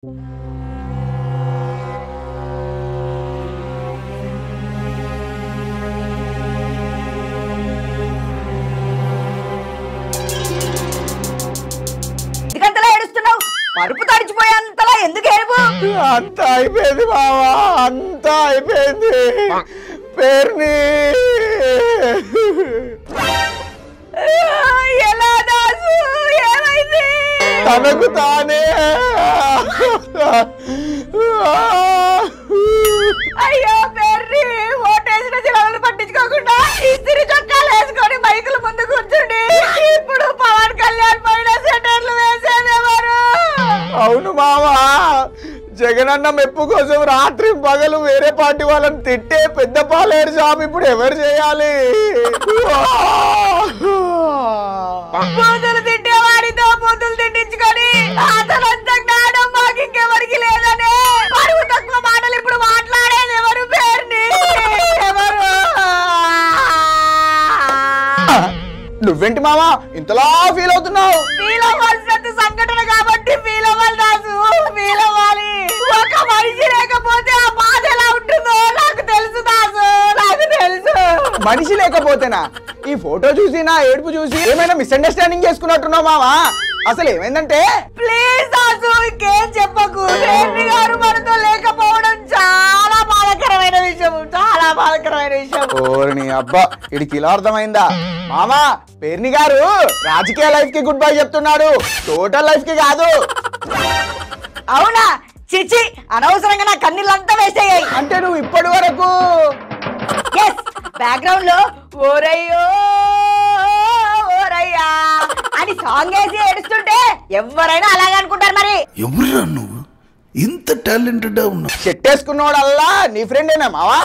ఎందుకంతలా ఏడుస్తున్నావు? పరుపు తడిచిపోయేంతలా ఎందుకు ఏడుపు? అంతా అయిపోయింది బావా, అంతా అయిపోయింది. పేరుని ఎలా దాసు? ఏమైంది? తనకు తానే అయ్యో పేర్ని ఓటేసిన చిలవలు పట్టించుకోకుండా ఇస్త్రీ చొక్కాలు వేసుకొని బైకుల ముందు కూర్చుండి ఇప్పుడు పవన్ కళ్యాణ్ పైన సెటర్లు వేసేదేవారు. అవును మావా, జగనన్న మెప్పు కోసం రాత్రి పగలు వేరే పార్టీ వాళ్ళని తిట్టే పెద్ద పాలేరు జాబ్ ఇప్పుడు ఎవరు చేయాలి? బూతులు తిట్టేవాడితో బూతులు తిట్టించుకొని అసలంత జ్ఞానం మాకు ఇంకెవరికి లేదని పరువు తక్కువ మాటలు ఇప్పుడు మాట్లాడేది ఎవరు? పేరుని ఎవరు? నువ్వేంటి మావా ఇంతలా ఫీల్ అవుతున్నావు? ఫీల్ అవ్వాల్సిన సంఘటన కాబట్టి ఫీల్ అవ్వాలి దాసు, ఫీల్ అవ్వాలి. ఒక మనిషి లేకపోతే ఆ బాధ ఎలా ఉంటుందో నాకు తెలుసు దాసు, నాకు తెలుసు. మనిషి లేకపోతేనా? ఈ ఫోటో చూసి నా ఏడుపు చూసి ఏమైనా మిస్అండర్స్టాండింగ్ చేసుకున్నట్టున్నావు మావా. అసలు ఏమైందంటే? ప్లీజ్ దాసు ఇంకేం చెప్పకు. పేర్ని గారు మనతో లేకపోవడం చాలా బాధాకరమైన విషయం, చాలా బాధాకరమైన విషయం. ఓర్ని అబ్బా, ఇడికి ఇలా అర్థమైందా? మామా, పేర్ని గారు రాజకీయ లైఫ్ కి గుడ్ బై చెప్తున్నాడు, టోటల్ లైఫ్ కి కాదు. అవునా? చిచి, అనవసరంగా నా కన్నీళ్ళంతా వేసేయాయి. అంటే నువ్వు ఇప్పటి వరకు బ్యాక్గ్రౌండ్ లో ఓరయ్యో ఓరయ్యా అని సాంగ్ వేసి ఏడుస్తుంటే ఎవరైనా అలాగే అనుకుంటారు. మరి ఎవరురా నువ్వు ఇంత టాలెంటెడ్ ఉన్నావు? చెట్టేసుకున్నోడల్లా నీ ఫ్రెండేనా మావా?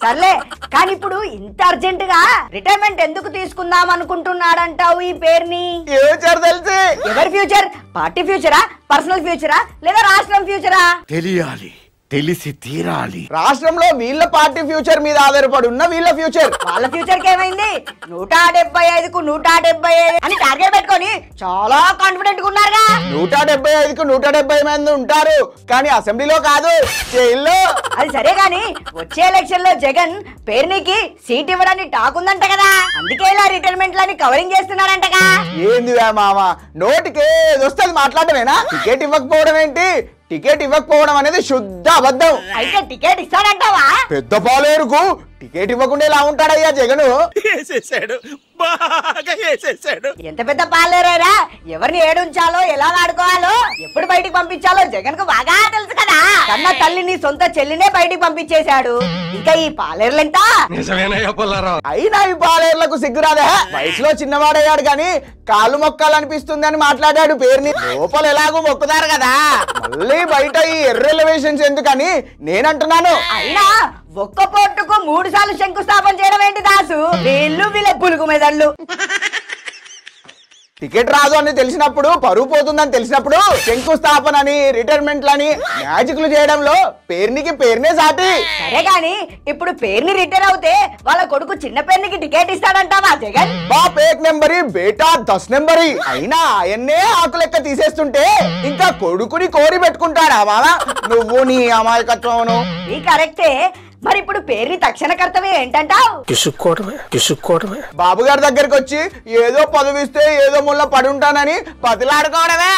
సర్లే, కానీ ఇప్పుడు ఇంత అర్జెంట్ గా రిటైర్మెంట్ ఎందుకు తీసుకుందాం అనుకుంటున్నాడంటావు ఈ పేరుని? ఫ్యూచర్ తెలిసి. ఎవరి ఫ్యూచర్? పార్టీ ఫ్యూచరా, పర్సనల్ ఫ్యూచరా, లేదా రాష్ట్రం ఫ్యూచరా? తెలియాలి, తెలిసి తీరాలి. రాష్ట్రంలో వీళ్ళ పార్టీ ఫ్యూచర్ మీద ఆధారపడి ఉన్న వీళ్ళ ఫ్యూచర్. వాళ్ళ ఫ్యూచర్ కి ఏమైంది? 175కు 175 అని టార్గెట్ పెట్టుకొని చాలా కాన్ఫిడెంట్ గా ఉన్నారుగా. 175కు 170 మంది ఉంటారు, కానీ అసెంబ్లీలో కాదు, జైల్లో. అది సరే గాని వచ్చే ఎలక్షన్ లో జగన్ పేరునికి సీట్ ఇవ్వడానికి టాక్ ఉందంట కదా, అందుకే ఇలా రిటైర్మెంట్ లని కవరింగ్ చేస్తున్నారంటగా. ఏంది మావా, నోటికి వస్తుంది మాట్లాడమేనా? టికెట్ ఇవ్వకపోవడం ఏంటి? టికెట్ ఇవ్వకపోవడం అనేది శుద్ధ అబద్ధం. అయితే టికెట్ ఇస్తాడంటావా? పెద్ద పాలేరుకు టికెట్ ఇవ్వకుండా ఎలా ఉంటాడయ్యా జగను? ఎంత పెద్ద పాలేరైనా ఎవరిని ఏడుంచాలో, ఎలా వాడుకోవాలో, ఎప్పుడు బయటికి పంపించాలో జగన్ కు బాగా తెలుసు కదా. కన్న తల్లిని సొంత చెల్లినే బయటికి పంపించేశాడు, ఇంకా ఈ పాలేరులెంత? అయినా ఈ పాలేర్లకు సిగ్గురాదే. వయసులో చిన్నవాడయ్యాడు గాని కాళ్ళు మొక్కాలనిపిస్తుంది అని మాట్లాడాడు పేరుని. లోపల ఎలాగో మొక్కుతారు కదా, మళ్ళీ బయట ఈ ఎర్రెలివేషన్స్ ఎందుకని నేనంటున్నాను. అయినా ఒక్క పోర్టుకు 3 సార్లు శంకుస్థాపన చేయడం ఏంటి దాసు? వీళ్ళు వీళ్ళ పులుగు మెదళ్ళు. టికెట్ రాదు అని తెలిసినప్పుడు, పరువు పోతుందని తెలిసినప్పుడు శంకుస్థాపన అని రిటైర్మెంట్లని మ్యాజిక్లు చేయడంలో పేరునే సాటి. సరే గాని ఇప్పుడు పేరుని రిటైర్ అవుతే వాళ్ళ కొడుకు చిన్న పేరునికి టికెట్ ఇస్తాడంటావా జగన్? బాప్ 1 నెంబరీ బేటా 10 నెంబరీ. అయినా ఆయన్నే ఆకు లెక్క తీసేస్తుంటే ఇంకా కొడుకుని కోరి పెట్టుకుంటాడా మావా? నువ్వు నీ అమాయకత్వమును. నీ కరెక్టే, మరి ఇప్పుడు పేరుని తక్షణ కర్తవ్యం ఏంటంటావు? కిసుక్కోవడమే. బాబు గారి దగ్గరికి వచ్చి ఏదో పదవిస్తే ఏదో ముళ్ళ పడి ఉంటానని బతిలాడుకోవడమే.